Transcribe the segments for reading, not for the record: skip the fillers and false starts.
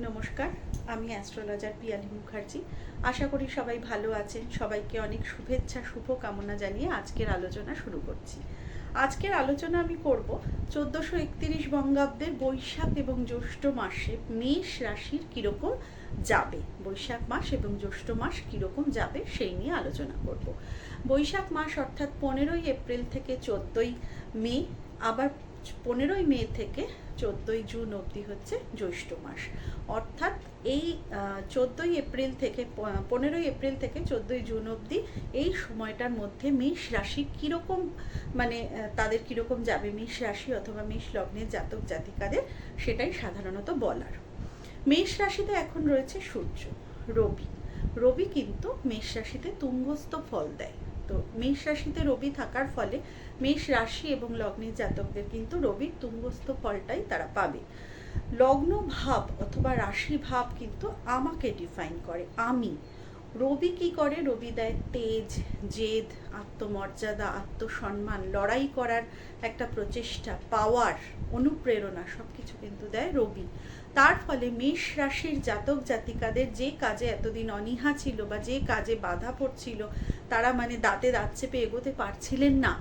নমস্কার, আমি অ্যাস্ট্রোলজার পিয়ালি মুখার্জি। আশা করি সবাই ভালো আছেন। সবাইকে অনেক শুভেচ্ছা, শুভকামনা জানিয়ে আজকের আলোচনা শুরু করছি। আজকের আলোচনা আমি করব 1431 বঙ্গাব্দের বৈশাখ এবং জ্যৈষ্ঠ মাসে মেষ রাশির কীরকম যাবে, বৈশাখ মাস এবং জ্যৈষ্ঠ মাস কীরকম যাবে সেই নিয়ে আলোচনা করব। বৈশাখ মাস অর্থাৎ 15ই এপ্রিল থেকে 14ই মে, আবার 15ই মে থেকে 14ই জুন অবধি হচ্ছে জ্যৈষ্ঠ মাস। অর্থাৎ এই 14ই এপ্রিল থেকে 15ই এপ্রিল থেকে 14ই জুন অবধি এই সময়টার মধ্যে মেষ রাশি কীরকম তাদের কীরকম যাবে, মেষ রাশি অথবা মেষ লগ্নের জাতক জাতিকাদের, সেটাই সাধারণত বলার। মেষ রাশিতে এখন রয়েছে সূর্য, রবি কিন্তু মেষ রাশিতে তুঙ্গস্থ ফল দেয়। তো মেষ রাশিতে রবি থাকার ফলে মেষ রাশি এবং লগ্নের জাতকদের কিন্তু রবির তুঙ্গস্থ ফলটাই তারা পাবে। লগ্ন ভাব অথবা রাশি ভাব কিন্তু আমাকে ডিফাইন করে, আমি। রবি কি করে? রবি দেয় তেজ, জেদ, আত্মমর্যাদা, আত্মসম্মান, লড়াই করার একটা প্রচেষ্টা, পাওয়ার, অনুপ্রেরণা, সব কিছু কিন্তু দেয় রবি। তার ফলে মেষ রাশির জাতক জাতিকাদের যে কাজে এতদিন অনীহা ছিল বা যে কাজে বাধা পড়ছিল, তারা দাঁতে দাঁত চেপে এগোতে পারছিলেন না,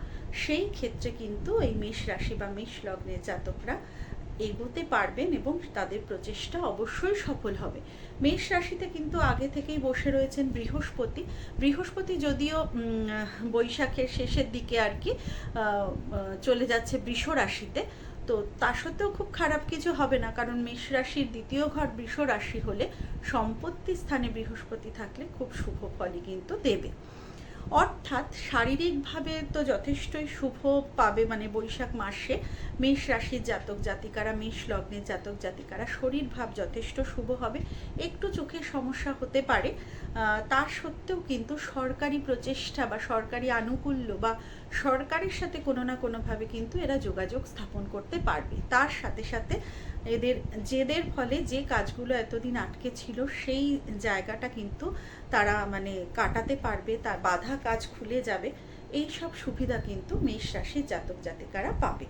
সেই ক্ষেত্রে কিন্তু এই মেষ রাশি বা মেষ লগ্নের জাতকরা এগোতে পারবেন এবং তাদের প্রচেষ্টা অবশ্যই সফল হবে। মেষ রাশিতে কিন্তু আগে থেকেই বসে রয়েছেন বৃহস্পতি যদিও বৈশাখের শেষের দিকে আর কি চলে যাচ্ছে বৃষ রাশিতে, তো তা সত্ত্বেও খুব খারাপ কিছু হবে না, কারণ মেষ রাশির দ্বিতীয় ঘর বৃষ রাশি হলে সম্পত্তি স্থানে বৃহস্পতি থাকলে খুব শুভ ফলই কিন্তু দেবে। অর্থাৎ শারীরিকভাবে তো যথেষ্টই শুভ পাবে, বৈশাখ মাসে মেষ রাশির জাতক জাতিকারা, মেষ লগ্নের জাতক জাতিকারা শরীর ভাব যথেষ্ট শুভ হবে। একটু চোখের সমস্যা হতে পারে, তার সত্ত্বেও কিন্তু সরকারি প্রচেষ্টা বা সরকারি আনুকূল্য বা সরকারের সাথে কোনো না কোনোভাবে কিন্তু এরা যোগাযোগ স্থাপন করতে পারবে। তার সাথে সাথে এদের জেদের ফলে যে কাজগুলো এতদিন আটকে ছিল সেই জায়গাটা কিন্তু তারা কাটাতে পারবে, তার বাধা কাজ খুলে যাবে। এই সব সুবিধা কিন্তু মেষ রাশির জাতক জাতিকারা পাবে।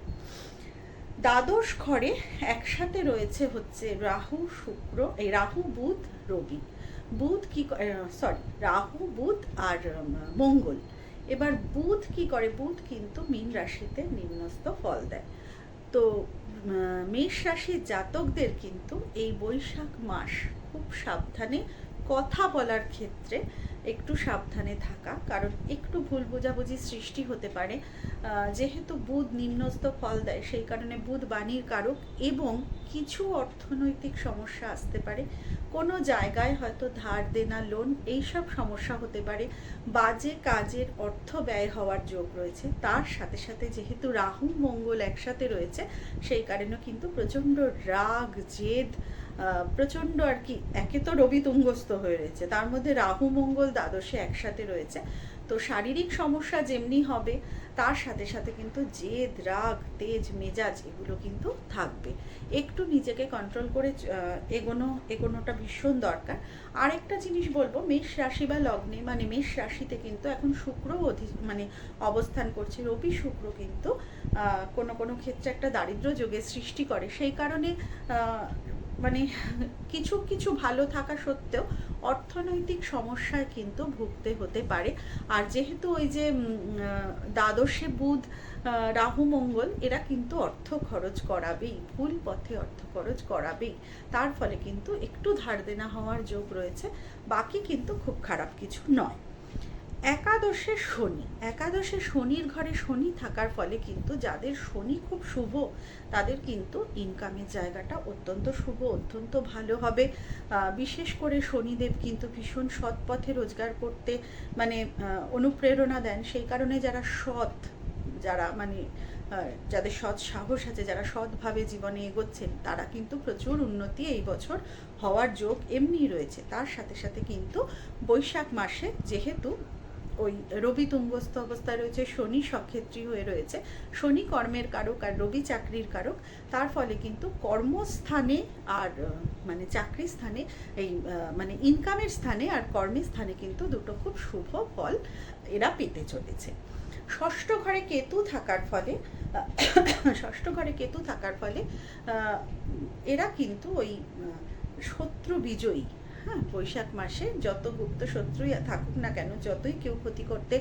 দ্বাদশ ঘরে একসাথে রয়েছে হচ্ছে রাহু শুক্র, এই রাহু বুধ রবি, রাহু বুধ আর মঙ্গল। এবার বুধ কি করে? বুধ কিন্তু মীন রাশিতে নিম্নস্থ ফল দেয়। তো মেষ রাশির জাতকদের কিন্তু এই বৈশাখ মাস খুব সাবধানে কথা বলার ক্ষেত্রে একটু সাবধানে থাকা, কারণ একটু ভুল বোঝাবুঝি সৃষ্টি হতে পারে। যেহেতু বুধ নিম্নস্থ ফল দেয়, সেই কারণে বুধ বাণীর কারক এবং কিছু অর্থনৈতিক সমস্যা আসতে পারে। কোনো জায়গায় হয়তো ধার দেনা, লোন, এইসব সমস্যা হতে পারে। বাজে কাজের অর্থ ব্যয় হওয়ার যোগ রয়েছে। তার সাথে সাথে যেহেতু রাহু মঙ্গল একসাথে রয়েছে, সেই কারণে কিন্তু প্রচণ্ড রাগ, জেদ, প্রচণ্ড আর কি। একে তো রবি তুঙ্গস্থ হয়ে রয়েছে, তার মধ্যে রাহু মঙ্গল দ্বাদশে একসাথে রয়েছে। তো শারীরিক সমস্যা যেমনি হবে, তার সাথে সাথে কিন্তু জেদ, রাগ, তেজ, মেজাজ এগুলো কিন্তু থাকবে। একটু নিজেকে কন্ট্রোল করে এগোনোটা ভীষণ দরকার। আরেকটা জিনিস বলবো, মেষ রাশি বা লগ্নে মেষ রাশিতে কিন্তু এখন শুক্র অবস্থান করছে। রবি শুক্র কিন্তু কোনো কোনো ক্ষেত্রে একটা দারিদ্র্য যোগের সৃষ্টি করে। সেই কারণে কিছু কিছু ভালো থাকা সত্ত্বেও অর্থনৈতিক সমস্যায় কিন্তু ভুগতে হতে পারে। আর যেহেতু ওই যে দ্বাদশে বুধ, রাহু মঙ্গল, এরা কিন্তু অর্থ খরচ করাবেই, ভুল পথে অর্থ খরচ করাবেই। তার ফলে কিন্তু একটু ধার দেনা হওয়ার যোগ রয়েছে, বাকি কিন্তু খুব খারাপ কিছু নয়। একাদশে শনির ঘরে শনি থাকার ফলে কিন্তু যাদের শনি খুব শুভ, তাদের কিন্তু ইনকামের জায়গাটা অত্যন্ত শুভ, অত্যন্ত ভালো হবে। বিশেষ করে শনিদেব কিন্তু ভীষণ সৎ পথে রোজগার করতে অনুপ্রেরণা দেন। সেই কারণে যাদের সৎ সাহস আছে, যারা সৎভাবে জীবনে এগোচ্ছেন, তারা কিন্তু প্রচুর উন্নতি এই বছর হওয়ার যোগ এমনিই রয়েছে। তার সাথে সাথে কিন্তু বৈশাখ মাসে যেহেতু ওই রবি তুঙ্গস্থ অবস্থায় রয়েছে, শনি সক্ষেত্রী হয়ে রয়েছে, শনি কর্মের কারক আর রবি চাকরির কারক। তার ফলে কিন্তু কর্মস্থানে আর চাকরির স্থানে, এই ইনকামের স্থানে আর কর্মের স্থানে কিন্তু দুটো খুব শুভ ফল এরা পেতে চলেছে। ষষ্ঠ ঘরে কেতু থাকার ফলে এরা কিন্তু ওই শত্রু বিজয়ী। হ্যাঁ, বৈশাখ মাসে যত গুপ্ত শত্রুই থাকুক না কেন, যতই কেউ ক্ষতি করতে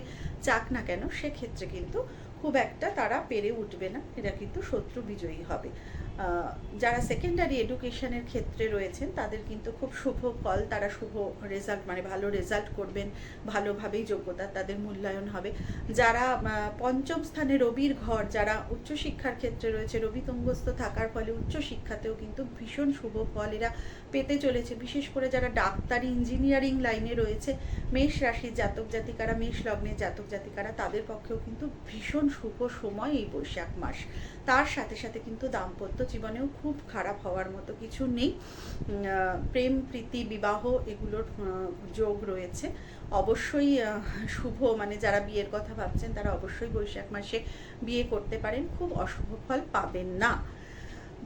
চাক না কেন, সেক্ষেত্রে কিন্তু খুব একটা তারা পেরে উঠবে না, এরা কিন্তু শত্রু বিজয়ী হবে। যারা সেকেন্ডারি এডুকেশনের ক্ষেত্রে রয়েছেন তাদের কিন্তু খুব শুভ ফল, তারা শুভ রেজাল্ট মানে ভালো রেজাল্ট করবেন, ভালোভাবেই যোগ্যতা তাদের মূল্যায়ন হবে। যারা পঞ্চম স্থানে রবির ঘর, যারা উচ্চশিক্ষার ক্ষেত্রে রয়েছে, রবি তুঙ্গস্থ থাকার ফলে উচ্চশিক্ষাতেও কিন্তু ভীষণ শুভ ফল এরা পেতে চলেছে। বিশেষ করে যারা ডাক্তারি ইঞ্জিনিয়ারিং লাইনে রয়েছে, মেষ রাশির জাতক জাতিকারা, মেষ লগ্নের জাতক জাতিকারা, তাদের পক্ষেও কিন্তু ভীষণ শুভ সময় এই বৈশাখ মাস। তার সাথে সাথে কিন্তু দাম্পত্য জীবনেও খুব খারাপ হওয়ার মতো কিছু নেই। প্রেম প্রীতি বিবাহ এগুলোর যোগ রয়েছে। অবশ্যই শুভ, মানে যারা বিয়ের কথা ভাবছেন তারা অবশ্যই বৈশাখ মাসে বিয়ে করতে পারেন, খুব অশুভ ফল পাবেন না।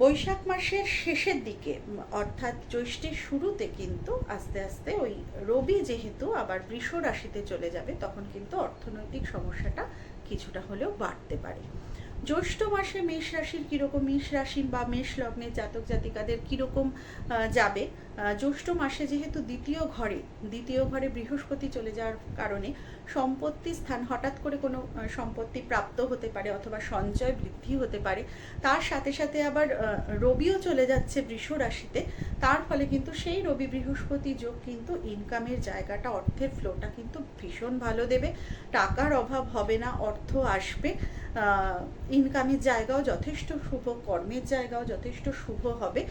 বৈশাখ মাসের শেষের দিকে অর্থাৎ জ্যৈষ্ঠের শুরুতে কিন্তু আস্তে আস্তে ওই রবি যেহেতু আবার বৃষ রাশিতে চলে যাবে, তখন কিন্তু অর্থনৈতিক সমস্যাটা কিছুটা হলেও বাড়তে পারে। জ্যৈষ্ঠ মাসে মেষ রাশির কীরকম, মেষ রাশি বা মেষ লগ্নের জাতক জাতিকাদের কীরকম যাবে, জ্যৈষ্ঠ মাসে যেহেতু দ্বিতীয় ঘরে বৃহস্পতি চলে যাওয়ার কারণে সম্পত্তি স্থান, হঠাৎ করে কোনো সম্পত্তি প্রাপ্ত হতে পারে অথবা সঞ্চয় বৃদ্ধি হতে পারে। তার সাথে সাথে আবার রবিও চলে যাচ্ছে বৃষ রাশিতে, তার ফলে কিন্তু সেই রবি বৃহস্পতি যোগ কিন্তু ইনকামের জায়গাটা, অর্থের ফ্লোটা কিন্তু ভীষণ ভালো দেবে। টাকার অভাব হবে না, অর্থ আসবে, ইনকামের জায়গাও যথেষ্ট শুভ, কর্মের জায়গাও যথেষ্ট শুভ হবে।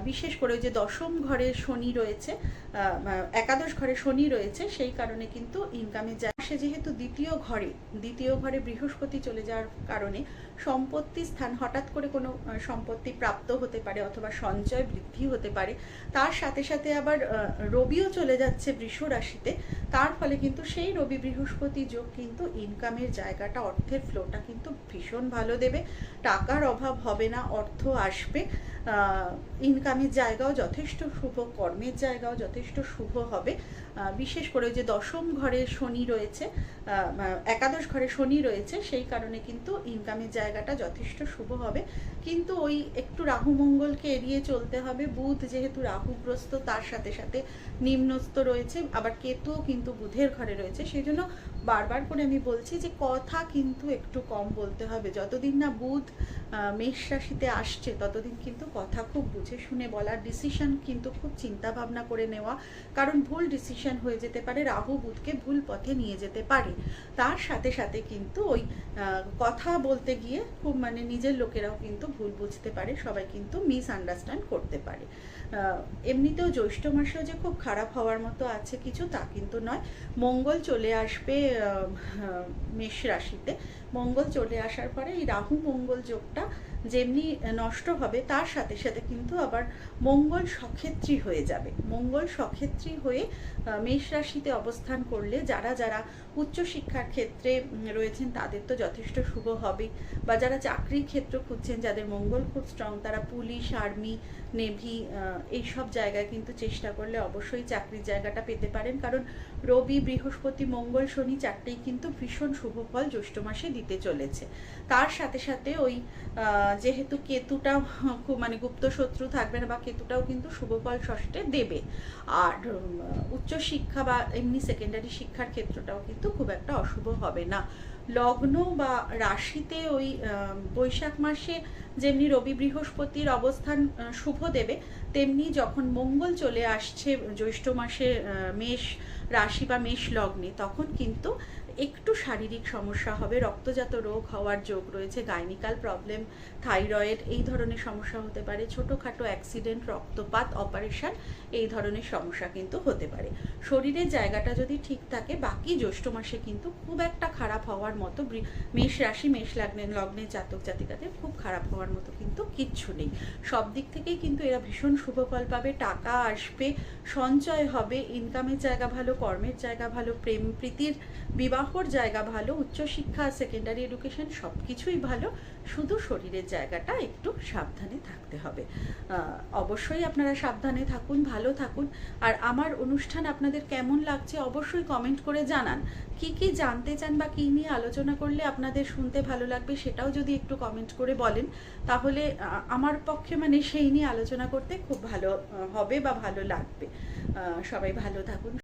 বিশেষ করে যে দশম ঘরে শনি রয়েছে, একাদশ ঘরে শনি রয়েছে, সেই কারণে কিন্তু ইনকামের জায়গা, সে যেহেতু দ্বিতীয় ঘরে বৃহস্পতি চলে যাওয়ার কারণে সম্পত্তি স্থান, হঠাৎ করে কোনো সম্পত্তি প্রাপ্ত হতে পারে অথবা সঞ্চয় বৃদ্ধি হতে পারে। তার সাথে সাথে আবার রবিও চলে যাচ্ছে বৃষ রাশিতে, তার ফলে কিন্তু সেই রবি বৃহস্পতি যোগ কিন্তু ইনকামের জায়গাটা, অর্থের ফ্লোটা কিন্তু ভীষণ ভালো দেবে। টাকার অভাব হবে না, অর্থ আসবে, ইনকামের জায়গাও যথেষ্ট শুভ, কর্মের জায়গাও যথেষ্ট শুভ হবে। বিশেষ করে যে দশম ঘরে শনি রয়েছে, একাদশ ঘরে শনি রয়েছে, সেই কারণে কিন্তু ইনকামের জায়গাটা যথেষ্ট শুভ হবে। কিন্তু ওই একটু রাহু মঙ্গলকে এড়িয়ে চলতে হবে। বুধ যেহেতু রাহুগ্রস্ত, তার সাথে সাথে নিম্নস্থ রয়েছে, আবার কেতুও কিন্তু বুধের ঘরে রয়েছে, সেই জন্য বারবার করে আমি বলছি যে কথা কিন্তু একটু কম বলতে হবে। যতদিন না বুধ মেষ রাশিতে আসছে ততদিন কিন্তু কথা খুব বুঝে শুনে বলার, ডিসিশন কিন্তু খুব চিন্তা ভাবনা করে নেওয়া, কারণ ভুল ডিসিশন হয়ে যেতে পারে, রাহু বুধকে ভুল পথে নিয়ে যেতে পারে। তার সাথে সাথে কিন্তু ওই কথা বলতে গিয়ে খুব মানে নিজের লোকেরাও কিন্তু ভুল বুঝতে পারে, সবাই কিন্তু মিসআন্ডারস্ট্যান্ড করতে পারে। এমনিতেও জ্যৈষ্ঠ মাসেও যে খুব খারাপ হওয়ার মতো আছে কিছু, তা কিন্তু নয়। মঙ্গল চলে আসবে মেষ রাশিতে, মঙ্গল চলে আসার পরে এই রাহু মঙ্গল যোগটা যেমনি নষ্ট হবে, তার সাথে সাথে কিন্তু আবার মঙ্গল সক্ষেত্রী হয়ে যাবে। মঙ্গল সক্ষেত্রী হয়ে মেষ রাশিতে অবস্থান করলে যারা উচ্চশিক্ষার ক্ষেত্রে রয়েছেন তাদের তো যথেষ্ট শুভ হবে, বা যারা চাকরির ক্ষেত্র খুঁজছেন, যাদের মঙ্গল খুব স্ট্রং, তারা পুলিশ, আর্মি, নেভি এইসব জায়গায় কিন্তু চেষ্টা করলে অবশ্যই চাকরির জায়গাটা পেতে পারেন, কারণ রবি বৃহস্পতি মঙ্গল শনি চারটেই কিন্তু ভীষণ শুভ ফল জ্যৈষ্ঠ মাসে দিতে চলেছে। তার সাথে সাথে ওই যেহেতু কেতুটা খুব মানে গুপ্ত শত্রু থাকবে না, বা কেতুটাও কিন্তু শুভ ফল ষষ্ঠে দেবে। আর উচ্চশিক্ষা বা এমনি সেকেন্ডারি শিক্ষার ক্ষেত্রটাও কিন্তু খুব একটা অশুভ হবে না। লগ্ন বা রাশিতে ওই বৈশাখ মাসে যেমনি রবি বৃহস্পতির অবস্থান শুভ দেবে, তেমনি যখন মঙ্গল চলে আসছে জ্যৈষ্ঠ মাসে মেষ রাশি বা মেষ লগ্নে, তখন কিন্তু একটু শারীরিক সমস্যা হবে, রক্তজাত রোগ হওয়ার যোগ রয়েছে, গাইনিকাল প্রবলেম, থাইরয়েড এই ধরনের সমস্যা হতে পারে, ছোটোখাটো অ্যাক্সিডেন্ট, রক্তপাত, অপারেশন এই ধরনের সমস্যা কিন্তু হতে পারে। শরীরের জায়গাটা যদি ঠিক থাকে, বাকি জ্যৈষ্ঠ মাসে কিন্তু খুব একটা খারাপ হওয়ার মতো, মেষ রাশি মেষ লগ্নের জাতক জাতিকাদের খুব খারাপ হওয়ার মতো কিন্তু কিচ্ছু নেই। সব দিক থেকেই কিন্তু এরা ভীষণ শুভ ফল পাবে, টাকা আসবে, সঞ্চয় হবে, ইনকামের জায়গা ভালো, কর্মের জায়গা ভালো, প্রেম প্রীতির বিবাহ শহর জায়গা ভালো, উচ্চশিক্ষা, সেকেন্ডারি এডুকেশন সব কিছুই ভালো, শুধু শরীরের জায়গাটা একটু সাবধানে থাকতে হবে। অবশ্যই আপনারা সাবধানে থাকুন, ভালো থাকুন। আর আমার অনুষ্ঠান আপনাদের কেমন লাগছে অবশ্যই কমেন্ট করে জানান। কি কি জানতে চান বা কী নিয়ে আলোচনা করলে আপনাদের শুনতে ভালো লাগবে সেটাও যদি একটু কমেন্ট করে বলেন, তাহলে আমার পক্ষে মানে সেই নিয়ে আলোচনা করতে খুব ভালো হবে বা ভালো লাগবে। সবাই ভালো থাকুন।